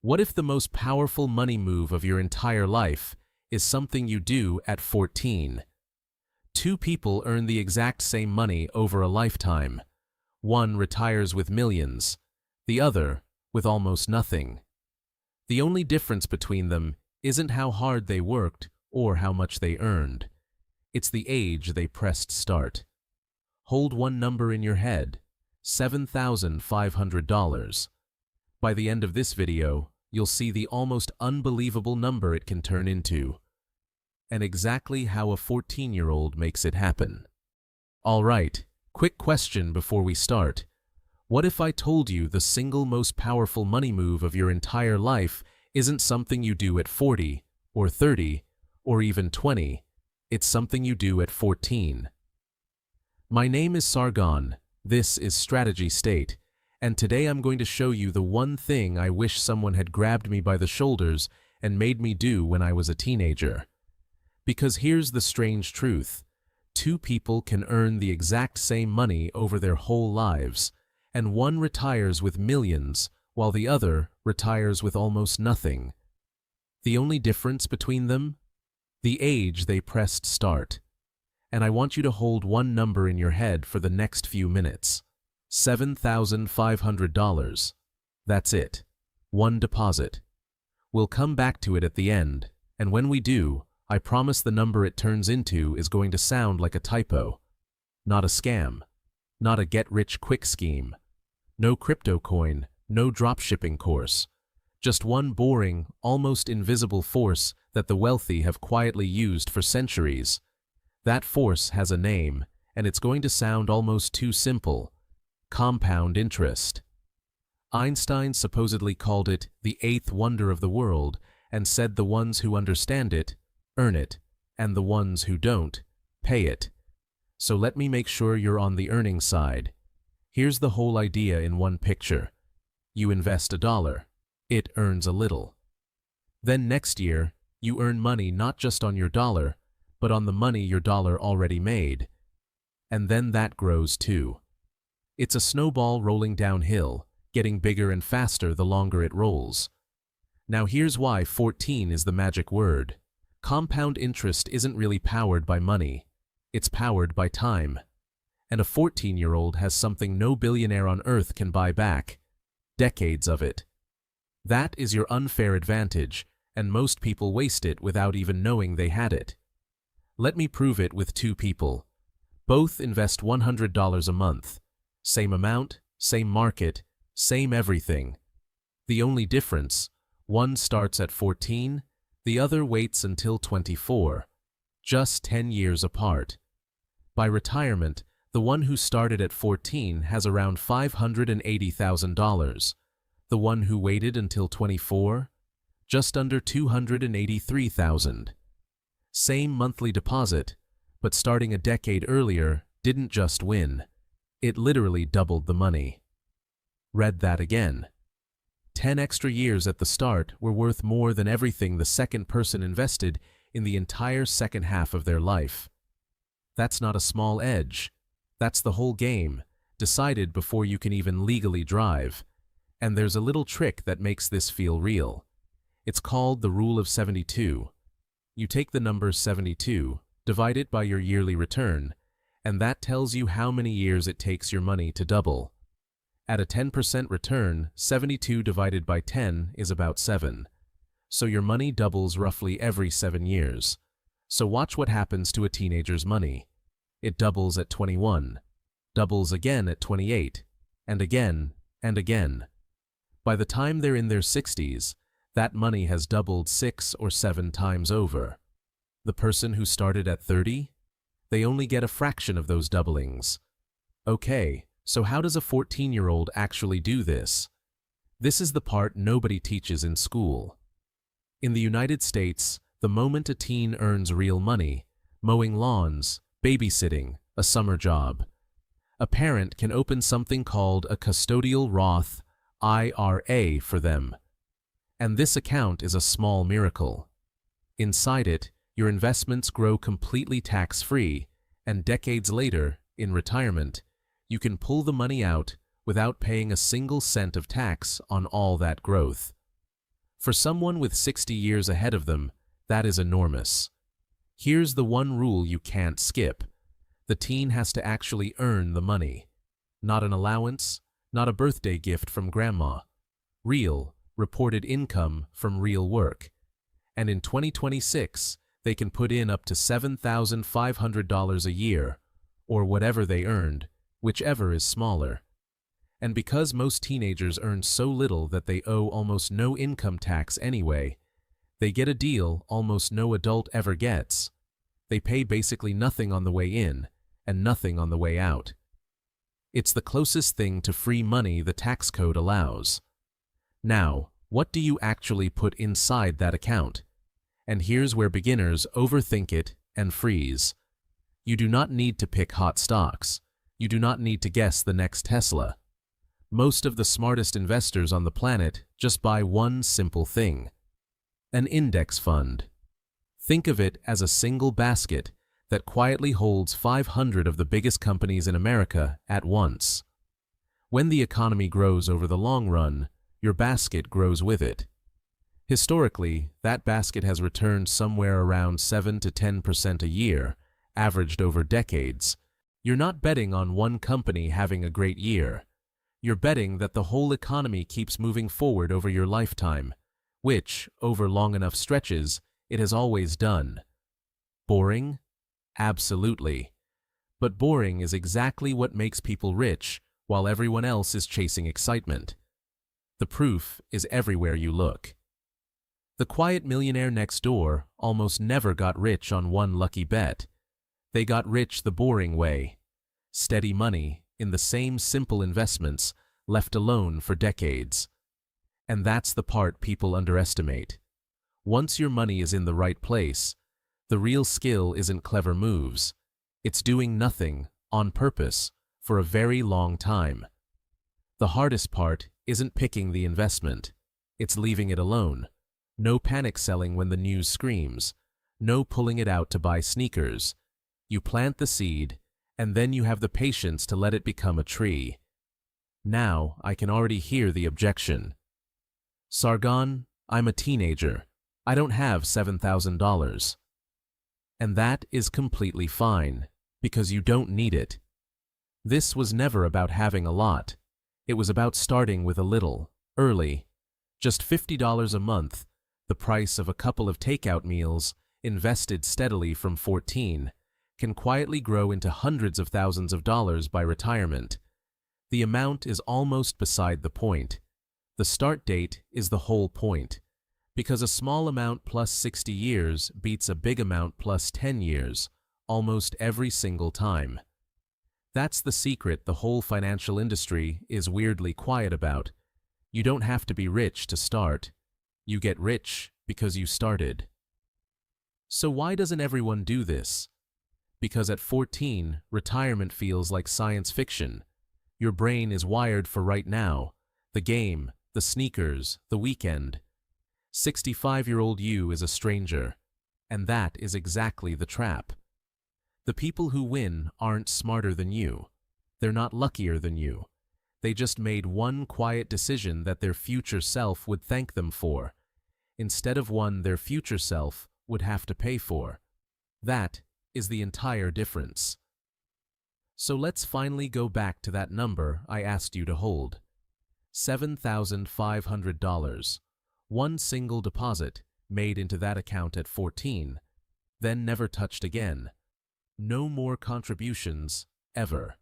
What if the most powerful money move of your entire life is something you do at 14? Two people earn the exact same money over a lifetime. One retires with millions, the other with almost nothing. The only difference between them isn't how hard they worked or how much they earned. It's the age they pressed start. Hold one number in your head: $7,500. By the end of this video, you'll see the almost unbelievable number it can turn into, and exactly how a 14-year-old makes it happen. All right, quick question before we start. What if I told you the single most powerful money move of your entire life isn't something you do at 40 or 30 or even 20, it's something you do at 14? My name is Sargon, this is Strategy State, and today I'm going to show you the one thing I wish someone had grabbed me by the shoulders and made me do when I was a teenager. Because here's the strange truth: two people can earn the exact same money over their whole lives, and one retires with millions while the other retires with almost nothing. The only difference between them? The age they pressed start. And I want you to hold one number in your head for the next few minutes: $7,500. That's it. One deposit. We'll come back to it at the end, and when we do, I promise the number it turns into is going to sound like a typo. Not a scam. Not a get-rich-quick scheme. No crypto coin, no dropshipping course. Just one boring, almost invisible force that the wealthy have quietly used for centuries. That force has a name, and it's going to sound almost too simple: compound interest. Einstein supposedly called it the eighth wonder of the world and said the ones who understand it earn it, and the ones who don't pay it. So let me make sure you're on the earning side. Here's the whole idea in one picture. You invest $1. It earns a little. Then next year, you earn money not just on your dollar, but on the money your dollar already made. And then that grows too. It's a snowball rolling downhill, getting bigger and faster the longer it rolls. Now here's why 14 is the magic word. Compound interest isn't really powered by money. It's powered by time. And a 14-year-old has something no billionaire on earth can buy back: decades of it. That is your unfair advantage, and most people waste it without even knowing they had it. Let me prove it with two people. Both invest $100 a month. Same amount, same market, same everything. The only difference: one starts at 14, the other waits until 24. Just 10 years apart. By retirement, the one who started at 14 has around $580,000. The one who waited until 24? Just under $283,000. Same monthly deposit, but starting a decade earlier didn't just win. It literally doubled the money. Read that again. 10 extra years at the start were worth more than everything the second person invested in the entire second half of their life. That's not a small edge. That's the whole game, decided before you can even legally drive. And there's a little trick that makes this feel real. It's called the Rule of 72. You take the number 72, divide it by your yearly return, and that tells you how many years it takes your money to double. At a 10% return, 72 divided by 10 is about 7. So your money doubles roughly every 7 years. So watch what happens to a teenager's money. It doubles at 21, doubles again at 28, and again and again. By the time they're in their 60s, that money has doubled 6 or 7 times over. The person who started at 30? They only get a fraction of those doublings. Okay, so how does a 14-year-old actually do this? This is the part nobody teaches in school. In the United States, the moment a teen earns real money, mowing lawns, babysitting, a summer job, a parent can open something called a custodial Roth IRA for them. And this account is a small miracle. Inside it, your investments grow completely tax-free, and decades later, in retirement, you can pull the money out without paying a single cent of tax on all that growth. For someone with 60 years ahead of them, that is enormous. Here's the one rule you can't skip. The teen has to actually earn the money. Not an allowance, not a birthday gift from grandma. Real, reported income from real work. And in 2026, they can put in up to $7,500 a year, or whatever they earned, whichever is smaller. And because most teenagers earn so little that they owe almost no income tax anyway, they get a deal almost no adult ever gets. They pay basically nothing on the way in, and nothing on the way out. It's the closest thing to free money the tax code allows. Now, what do you actually put inside that account? And here's where beginners overthink it and freeze. You do not need to pick hot stocks. You do not need to guess the next Tesla. Most of the smartest investors on the planet just buy one simple thing: an index fund. Think of it as a single basket that quietly holds 500 of the biggest companies in America at once. When the economy grows over the long run, your basket grows with it. Historically, that basket has returned somewhere around 7 to 10% a year, averaged over decades. You're not betting on one company having a great year. You're betting that the whole economy keeps moving forward over your lifetime, which, over long enough stretches, it has always done. Boring? Absolutely. But boring is exactly what makes people rich while everyone else is chasing excitement. The proof is everywhere you look. The quiet millionaire next door almost never got rich on one lucky bet. They got rich the boring way. Steady money in the same simple investments left alone for decades. And that's the part people underestimate. Once your money is in the right place, the real skill isn't clever moves. It's doing nothing, on purpose, for a very long time. The hardest part isn't picking the investment. It's leaving it alone. No panic selling when the news screams. No pulling it out to buy sneakers. You plant the seed, and then you have the patience to let it become a tree. Now I can already hear the objection. Sargon, I'm a teenager. I don't have $7,000. And that is completely fine, because you don't need it. This was never about having a lot. It was about starting with a little, early. Just $50 a month, the price of a couple of takeout meals, invested steadily from 14, can quietly grow into hundreds of thousands of dollars by retirement. The amount is almost beside the point. The start date is the whole point, because a small amount plus 60 years beats a big amount plus 10 years, almost every single time. That's the secret the whole financial industry is weirdly quiet about. You don't have to be rich to start. You get rich because you started. So why doesn't everyone do this? Because at 14, retirement feels like science fiction. Your brain is wired for right now, the game, the sneakers, the weekend. 65-year-old you is a stranger, and that is exactly the trap. The people who win aren't smarter than you. They're not luckier than you. They just made one quiet decision that their future self would thank them for, instead of one their future self would have to pay for. That is the entire difference. So let's finally go back to that number I asked you to hold. $7,500. One single deposit made into that account at 14, then never touched again. No more contributions, ever.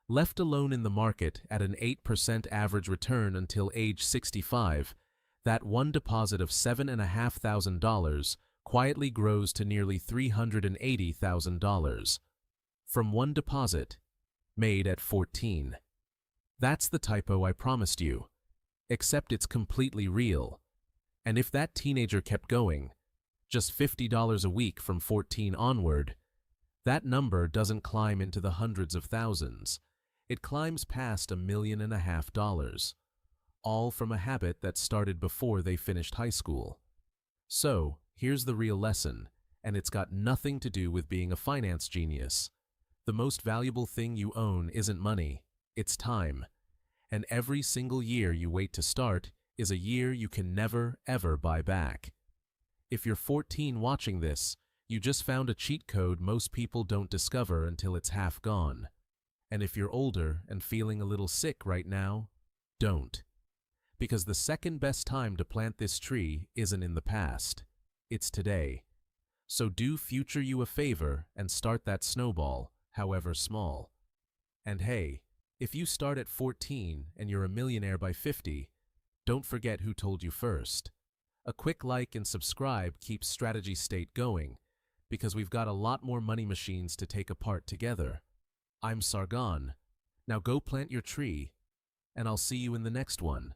Left alone in the market at an 8% average return until age 65, that one deposit of $7,500 quietly grows to nearly $380,000. From one deposit, made at 14. That's the typo I promised you, except it's completely real. And if that teenager kept going, just $50 a week from 14 onward, that number doesn't climb into the hundreds of thousands. It climbs past $1.5 million, all from a habit that started before they finished high school. So, here's the real lesson, and it's got nothing to do with being a finance genius. The most valuable thing you own isn't money, it's time. And every single year you wait to start is a year you can never, ever buy back. If you're 14 watching this, you just found a cheat code most people don't discover until it's half gone. And if you're older and feeling a little sick right now, don't. Because the second best time to plant this tree isn't in the past. It's today. So do future you a favor and start that snowball, however small. And hey, if you start at 14 and you're a millionaire by 50, don't forget who told you first. A quick like and subscribe keeps Strategy State going, because we've got a lot more money machines to take apart together. I'm Sargon. Now go plant your tree, and I'll see you in the next one.